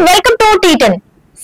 Welcome to టీ10.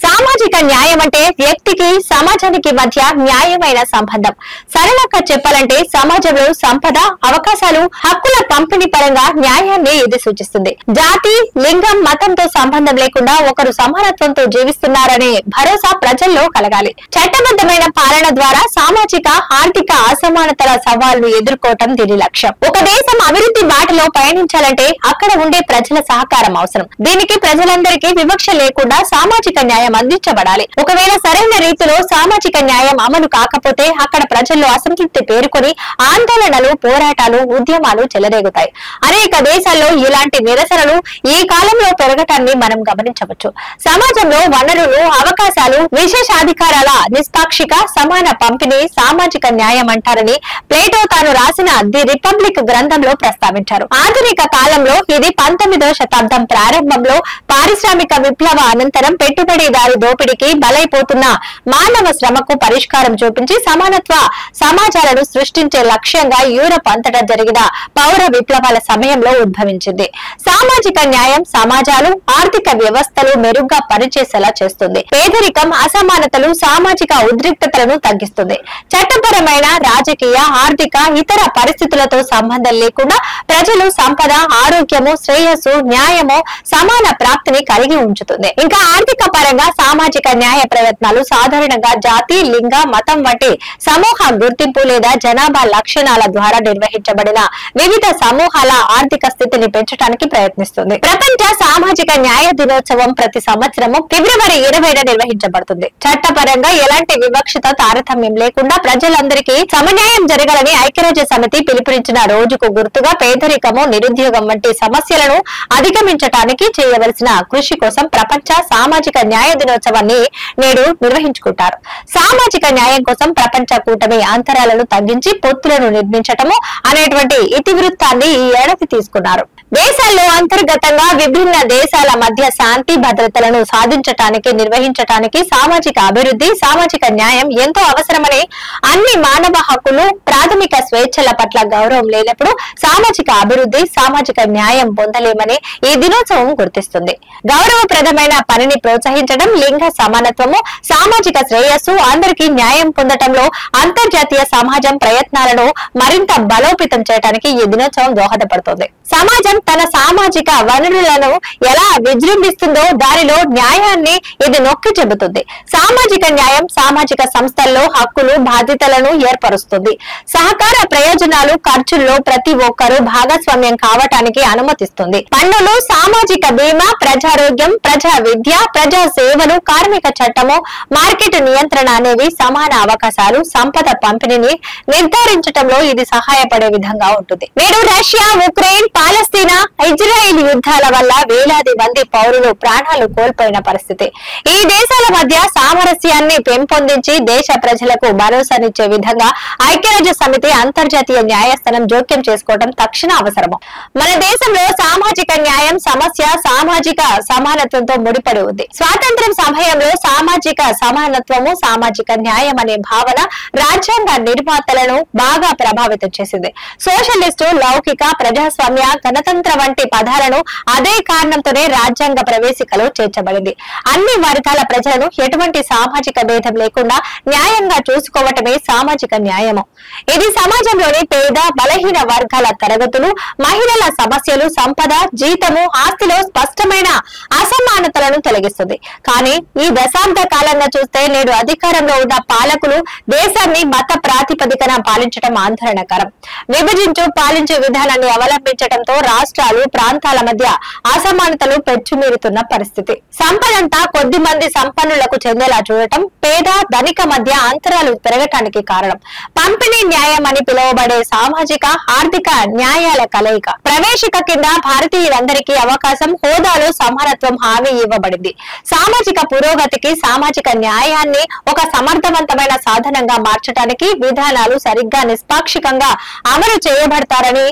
సామాజిక న్యాయం అంటే వ్యక్తికి సమాజానికి మధ్య న్యాయమైన సంబంధం. సరళంగా చెప్పాలంటే సమాజంలో సంపద, అవకాశాలు, హక్కుల పంపిణీ పరంగా న్యాయాన్ని ఇది సూచిస్తుంది. జాతి, లింగం, మతంతో సంబంధం లేకుండా ఒకరు సమానత్వంతో జీవిస్తున్నారనే భరోసా ప్రజల్లో కలగాలి. చట్టబద్ధమైన పాలన ద్వారా సామాజిక, ఆర్థిక అసమానతల సవాళ్లు ఎదుర్కోవటం దీని లక్ష్యం. ఒక దేశం అభివృద్ధి బాటలో పయనించాలంటే అక్కడ ఉండే ప్రజల సహకారం అవసరం. దీనికి ప్రజలందరికీ వివక్ష లేకుండా సామాజిక న్యాయం అందించబడాలి. ఒకవేళ సరైన రీతిలో సామాజిక న్యాయం అమలు కాకపోతే అక్కడ ప్రజల్లో అసంతృప్తి పేరుకొని ఆందోళనలు, పోరాటాలు, ఉద్యమాలు చెలరేగుతాయి. అనేక దేశాల్లో ఇలాంటి నిరసనలు ఈ కాలంలో పెరగటాన్ని మనం గమనించవచ్చు. సమాజంలో వనరులు, అవకాశాలు, విశేషాధికారాల నిష్పాక్షిక సమాన పంపిణీ సామాజిక న్యాయం అంటారని ప్లేటో తాను రాసిన ది రిపబ్లిక్ గ్రంథంలో ప్రస్తావించారు. ఆధునిక కాలంలో ఇది 19వ శతాబ్దం ప్రారంభంలో పారిశ్రామిక విప్లవ అనంతరం పెట్టుబడిదారు దోపిడీకి బలైపోతున్న మానవ శ్రమకు పరిష్కారం చూపించి సమానత్వ సమాజాలను సృష్టించే లక్ష్యంగా యూరప్ అంతటా జరిగిన పౌర విప్లవాల సమయంలో ఉద్భవించింది. సామాజిక న్యాయం సమాజాలు, ఆర్థిక వ్యవస్థలు మెరుగ్గా పనిచేసేలా చేస్తుంది. పేదరికం, అసమానతలు, సామాజిక ఉద్రిక్తతలను తగ్గిస్తుంది. చట్టపరమైన, రాజకీయ, ఆర్థిక, ఇతర పరిస్థితులతో సంబంధం లేకుండా ప్రజలు సంపద, ఆరోగ్యము, శ్రేయస్సు, న్యాయము, సమాన ప్రాప్తిని కలిగి ఉంచుతుంది. ఇంకా ఆర్థిక పరంగా సామాజిక న్యాయ ప్రయత్నాలు సాధారణంగా జాతి, లింగ, మతం వంటి సమూహ గుర్తింపు లేదా జనాభా లక్షణాల ద్వారా నిర్వహించబడిన వివిధ సమూహాల ఆర్థిక స్థితిని పెంచడానికి ప్రయత్నిస్తుంది. ప్రపంచ సామాజిక న్యాయ దినోత్సవం ప్రతి సంవత్సరము ఫిబ్రవరి 20న నిర్వహించబడుతుంది. చట్టపరంగా ఎలాంటి వివక్షత, తారతమ్యం లేకుండా ప్రజలందరికీ సమన్యాయం జరగాలని ఐక్యరాజ్య సమితి పిలుపునిచ్చిన రోజుకు గుర్తుగా పేదరికము, నిరుద్యోగం వంటి సమస్యలను అధిగమించడానికి చేయవలసిన కృషి కోసం ప్రపంచ సామాజిక న్యాయ దినోత్సవాన్ని నేడు నిర్వహించుకుంటారు. సామాజిక న్యాయం కోసం ప్రపంచ కూటమి అంతరాలను తగ్గించి పొత్తులను నిర్మించటము అనేటువంటి ఇతివృత్తాన్ని ఈ ఏడాది తీసుకున్నారు. దేశాల్లో అంతర్గతంగా విభిన్న దేశాల మధ్య శాంతి భద్రతలను సాధించటానికి, నిర్వహించటానికి సామాజిక అభివృద్ధి, సామాజిక న్యాయం ఎంతో అవసరమని, అన్ని మానవ హక్కులు, ప్రాథమిక స్వేచ్ఛల పట్ల గౌరవం లేనప్పుడు సామాజిక అభివృద్ధి, సామాజిక న్యాయం పొందలేమని ఈ దినోత్సవం గుర్తిస్తుంది. గౌరవప్రదమైన పనిని ప్రోత్సహించడం, లింగ సమానత్వము, సామాజిక శ్రేయస్సు, అందరికీ న్యాయం పొందటంలో అంతర్జాతీయ సమాజం ప్రయత్నాలను మరింత బలోపేతం చేయడానికి ఈ దినోత్సవం దోహదపడుతుంది. సమాజం తన సామాజిక వనరులను ఎలా విజృంభిస్తుందో దానిలో న్యాయాన్ని ఇది నొక్కి చెబుతుంది. సామాజిక న్యాయం సామాజిక సంస్థల్లో హక్కులు, బాధ్యతలను ఏర్పరుస్తుంది. సహకార ప్రయోజనాలు, ఖర్చుల్లో ప్రతి ఒక్కరూ భాగస్వామ్యం కావటానికి అనుమతిస్తుంది. పన్నులు, సామాజిక బీమా, ప్రజారోగ్యం, ప్రజా విద్య, ప్రజా సేవలు, కార్మిక చట్టము, మార్కెట్ నియంత్రణ అనేవి సమాన అవకాశాలు, సంపద పంపిణీని నిర్ధారించడంలో ఇది సహాయపడే విధంగా ఉంటుంది. నేడు రష్యా, ఉక్రెయిన్, పాలస్తీనా, ఇజ్రాయిల్ యుద్ధాల వల్ల వేలాది మంది పౌరులు ప్రాణాలు కోల్పోయిన పరిస్థితి. ఈ దేశాల మధ్య సామరస్యాన్ని పెంపొందించి దేశ ప్రజలకు భరోసానిచ్చే విధంగా ఐక్యరాజ్య సమితి, అంతర్జాతీయ న్యాయస్థానం జోక్యం చేసుకోవడం తక్షణ అవసరము. మన దేశంలో సామాజిక న్యాయం సమస్య సామాజిక సమానత్వంతో ముడిపడి ఉంది. స్వాతంత్ర్యం సమయంలో సామాజిక సమానత్వము, సామాజిక న్యాయం అనే భావన రాజ్యాంగ నిర్మాతలను బాగా ప్రభావితం చేసింది. సోషలిస్టు, లౌకిక, ప్రజాస్వామ్య, గణతంత్ర వంటి పదాలను అదే కారణంతోనే రాజ్యాంగ ప్రవేశికలో చేర్చబడింది. అన్ని వర్గాల ప్రజలను ఎటువంటి సామాజిక భేదం లేకుండా న్యాయంగా చూసుకోవటమే సామాజిక న్యాయము. ఇది సమాజంలోని పేద, బలహీన వర్గాల తరగతులు, మహిళల సమస్యలు, సంపద, జీతము, ఆస్తిలో స్పష్టమైన అసమానతలను తొలగిస్తుంది. కానీ ఈ దశాబ్ద కాలంగా చూస్తే నేడు అధికారంలో ఉన్న పాలకులు దేశాన్ని మత ప్రాతిపదికన పాలించడం ఆందోళనకరం. విభజించు పాలించే విధానాన్ని అవలంబించడంతో రాష్ట్రాలు, ప్రాంతాల మధ్య అసమానతలు పెచ్చుమీరుతున్న పరిస్థితి. సంపదంతా కొద్ది మంది సంపన్నులకు చెందేలా చూడటం, పేద, ధనిక మధ్య అంతరాలు పెరగటానికి కారణం. పంపిణీ న్యాయం అని పిలువబడే సామాజిక, ఆర్థిక న్యాయాల కలయిక. ప్రవేశిక కింద భారతీయులందరికీ అవకాశం, హోదాలో సమానత్వం హామీ ఇవ్వబడింది. సామాజిక పురోగతికి సామాజిక న్యాయాన్ని ఒక సమర్థవంతమైన సాధనంగా మార్చడానికి విధానాలు సరిగ్గా నిష్పాక్షికంగా అమలు చేయబడతారని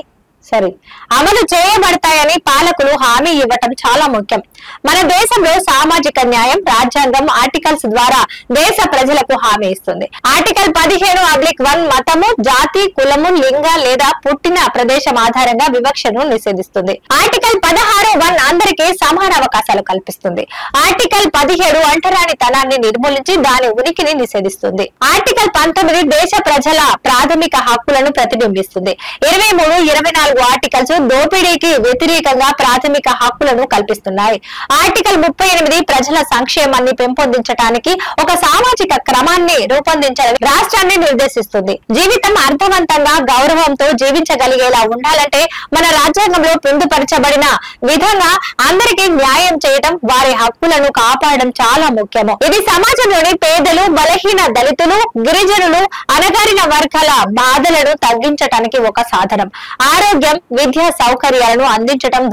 అమలు చేయబడతాయని పాలకులు హామీ ఇవ్వటం చాలా ముఖ్యం. మన దేశంలో సామాజిక న్యాయం రాజ్యాంగం ఆర్టికల్స్ ద్వారా దేశ ప్రజలకు హామీ ఇస్తుంది. ఆర్టికల్ 15(1) మతము, జాతి, కులము, లింగ లేదా పుట్టిన ప్రదేశం ఆధారంగా వివక్షను నిషేధిస్తుంది. ఆర్టికల్ 16(1) అందరికీ సమాన అవకాశాలు కల్పిస్తుంది. ఆర్టికల్ 17 అంటరానితనాన్ని నిర్మూలించి దాని ఉనికిని నిషేధిస్తుంది. ఆర్టికల్ 19 దేశ ప్రజల ప్రాథమిక హక్కులను ప్రతిబింబిస్తుంది. 23, 24 ఆర్టికల్స్ దోపిడీకి వ్యతిరేకంగా ప్రాథమిక హక్కులను కల్పిస్తున్నాయి. ఆర్టికల్ 38 ప్రజల సంక్షేమాన్ని పెంపొందించడానికి ఒక సామాజిక క్రమాన్ని రూపొందించాలని రాష్ట్రాన్ని నిర్దేశిస్తుంది. జీవితం అర్థవంతంగా గౌరవంతో జీవించగలిగేలా ఉండాలంటే మన రాజ్యాంగంలో పొందుపరచబడిన విధంగా అందరికీ న్యాయం చేయడం, వారి హక్కులను కాపాడడం చాలా ముఖ్యము. ఇది సమాజంలోని పేదలు, బలహీన దళితులు, గిరిజనులు, అణగారిన వర్గాల బాధలను తగ్గించడానికి ఒక సాధనం. ఆరోగ్యం, విద్యా సౌకర్యాలను అందించడం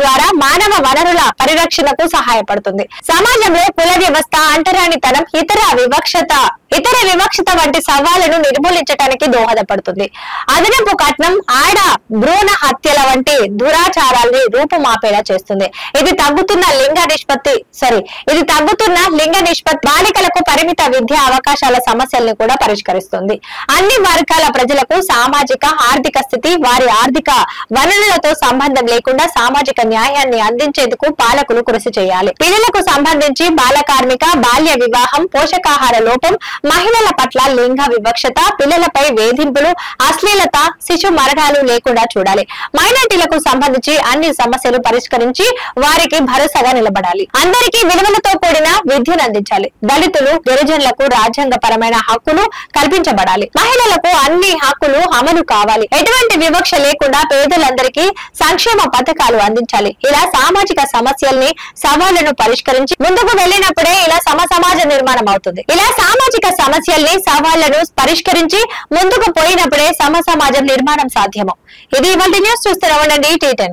ద్వారా మానవ వనరుల పరిరక్షణకు సహాయపడుతుంది. సమాజంలో కుల వ్యవస్థ, అంటరానితనం, ఇతర వివక్షత వంటి సవాళ్లను నిర్మూలించడానికి దోహదపడుతుంది. అదనపు కట్నం, ఆడ భ్రూణ హత్యల వంటి దురాచారాల్ని రూపుమాపేలా చేస్తుంది. ఇది తగ్గుతున్న లింగ నిష్పత్తి, బాలికలకు పరిమిత విద్యా అవకాశాల సమస్యల్ని కూడా పరిష్కరిస్తుంది. అన్ని వర్గాల ప్రజలకు సామాజిక, ఆర్థిక స్థితి, వారి ఆర్థిక వనరులతో సంబంధం లేకుండా సామాజిక న్యాయాన్ని అందించేందుకు పాలకులు కృషి చేయాలి. పిల్లలకు సంబంధించి బాల కార్మిక, బాల్య వివాహం, పోషకాహార లోపం, మహిళల పట్ల లింగ వివక్షత, పిల్లలపై వేధింపులు, అశ్లీలత, శిశు మరణాలు లేకుండా చూడాలి. మైనారిటీలకు సంబంధించి అన్ని సమస్యలు పరిష్కరించి వారికి భరోసాగా నిలబడాలి. అందరికీ విలువలతో కూడిన విద్యను అందించాలి. దళితులు, గిరిజనులకు రాజ్యాంగపరమైన హక్కులు కల్పించబడాలి. మహిళలకు అన్ని హక్కులు అమలు కావాలి. ఎటువంటి వివక్ష లేకుండా పేదలందరికీ సంక్షేమ పథకాలు అందించాలి. ఇలా సామాజిక సమస్యల్ని, సవాళ్లను పరిష్కరించి ముందుకు వెళ్ళినప్పుడే ఇలా సమాజ నిర్మాణం అవుతుంది. ఇలా సామాజిక సమస్యల్ని, సవాళ్లను పరిష్కరించి ముందుకు పోయినప్పుడే సమాజం నిర్మాణం సాధ్యము. ఇది ఇవాళ న్యూస్. చూస్తూనే ఉండండి T10.